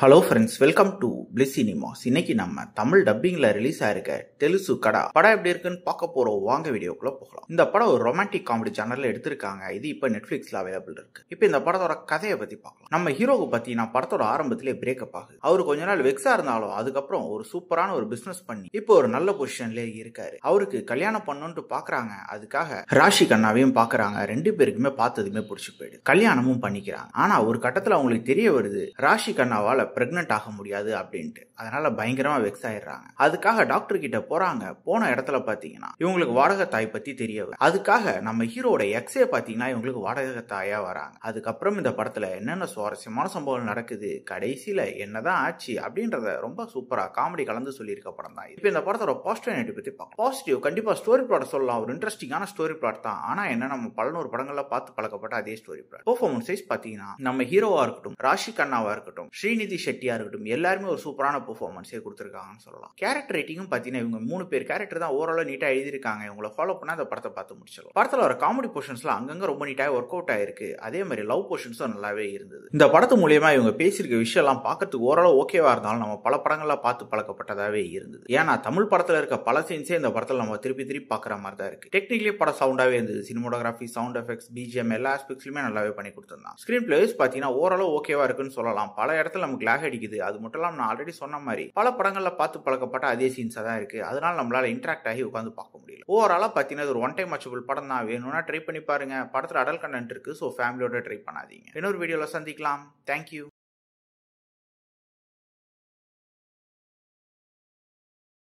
Hello friends, welcome to bliss cinemas. இன்னைக்கு நம்ம Tamil டப்பிங்ல release ஆயிருக்க தெலுசு கடா படம் எப்படி இருக்குன்னு பார்க்க போறோம். வாங்க வீடியோக்குள்ள போகலாம். இந்த படம் ஒரு ரொமான்டிக் காமெடி ஜானர்ல எடுத்திருக்காங்க. இது இப்ப நெட்ஃபிளிக்ஸ்ல அவைலபிள் இருக்கு. இப்போ இந்த படத்தோட கதையை பத்தி பார்க்கலாம். நம்ம ஹீரோவை பத்தி நான் படத்தோட ஆரம்பத்திலே பிரேக்கப் ஆகுது. அவரு கொஞ்ச நாள் வெக்ஸா இருந்தாலும் அதுக்கப்புறம் ஒரு சூப்பரான ஒரு பிசினஸ் பண்ணி இப்போ ஒரு நல்ல பொசிஷன்ல இருக்காரு. அவருக்கு கல்யாணம் பண்ணணும்னு பாக்குறாங்க. அதுக்காக ராஷி கண்ணாவையும் பாக்குறாங்க. ரெண்டு பேருக்குமே பார்த்ததுமே பிடிச்சி போயிடுது. கல்யாணமும் பண்ணிக்கிறாங்க. ஆனா ஒரு கட்டத்துல அவங்களுக்கு தெரிய வருது, ராஷி கண்ணாவால பிரெக்னன்ட் ஆக முடியாது அப்படின்ட்டு. அதனால பயங்கரமா வெக்ஸ் ஆயிடுறாங்க. அதுக்காக டாக்டர் கிட்ட போறாங்க. போன இடத்துல பாத்தீங்கன்னா இவங்களுக்கு வாடகை தாய் பத்தி தெரிய வரும். அதுக்காக நம்ம ஹீரோட எக்ஸே பாத்தீங்கன்னா இவங்களுக்கு வாடகை தாயா வராங்க. அதுக்கப்புறம் இந்த படத்துல என்னென்ன சுவாரஸ்யமான சம்பவம் நடக்குது, கடைசியில என்னதான் ஆச்சு அப்படின்றத ரொம்ப சூப்பரா காமெடி கலந்து சொல்லியிருக்க படம் தான். இப்போ இந்த படத்தோட பாசிட்டிவ் பத்தி பார்க்கலாம். பாசிட்டிவ் கண்டிப்பா ஸ்டோரி பிளாட் சொல்லலாம். ஒரு இன்ட்ரெஸ்டிங்கான ஸ்டோரி பிளாட் தான். ஆனா என்ன, நம்ம 11 படங்கள்ல பார்த்து பழக்கப்பட்ட அதே ஸ்டோரி பிளாட். பெர்ஃபார்மன்ஸ் வைஸ் பாத்தீங்கன்னா நம்ம ஹீரோவா இருக்கட்டும், ராஷி கண்ணாவா இருக்கட்டும், ஸ்ரீநிதி ஷெட்டியா இருக்கட்டும், எல்லாருமே ஒரு சூப்பரான பெர்ஃபார்மன்ஸே கொடுத்திருக்காங்கன்னு சொல்லலாம். கேரக்டர் ரேட்டிங்கும் பாத்தீங்கன்னா இவங்க 3 பேர் கேரக்டர் தான் ஓவராலா நீட்டா எழுதிருக்காங்க. இவங்களை ஃபாலோ பண்ணா அந்த படத்தை பார்த்து முடிச்சிடலாம். படத்துல வர காமெடி போர்ஷன்ஸ்ல அங்கங்க ரொம்ப நீட்டா ஒர்க் அவுட் ஆயிருக்கு. அதே மாதிரி லவ் போர்ஷன்ஸும் நல்லாவே இருந்தது. இந்த படத்து மூலியமா இவங்க பேசியிருக்க விஷயம் எல்லாம் பார்க்கறதுக்கு ஓரளவு ஓகேவா இருந்தாலும் நம்ம பல படங்கள்ல பார்த்து பழக்கப்பட்டதாவே இருந்தது. ஏன்னா தமிழ் படத்துல இருக்க பல சீன்ஸே இந்த படத்துல நம்ம திருப்பி பார்க்குற மாதிரி தான் இருக்கு. டெக்னிக்கலி படம் சவுண்டாவே இருந்தது. சினிமோட்டோகிராஃபி, சவுண்ட் எஃபெக்ட்ஸ், பிஜிஎம் எல்லா ஆஸ்பெக்ட்ஸ்லயுமே நல்லாவே பண்ணி கொடுத்திருந்தாங்க. ஸ்கிரீன் பிளேஸ் பாத்தீங்கன்னா ஓரளவு ஓகேவா இருக்குன்னு சொல்லலாம். பல இடத்துல நமக்கு லாக் அடிக்குது. அது மட்டும் இல்லாம நான் ஆல்ரெடி சொன்ன மாதிரி பல படங்கள்ல பார்த்து பழக்கப்பட்ட அதே சீன்ஸா தான் இருக்கு. அதனால நம்மளால இன்டராக்ட் ஆகி உட்காந்து பார்க்க முடியல. ஓவராலா பாத்தீங்கன்னா ஒரு ஒன் டைம் வாட்சபிள் படம் தான். வேணும்னா ட்ரை பண்ணி பாருங்க. படத்துல அடல்ட் கண்டென்ட் இருக்கு. ஸோ ஃபேமிலியோட ட்ரை பண்ணாதீங்க. இன்னொரு வீடியோல சந்திக்கலாம். தேங்க்யூ.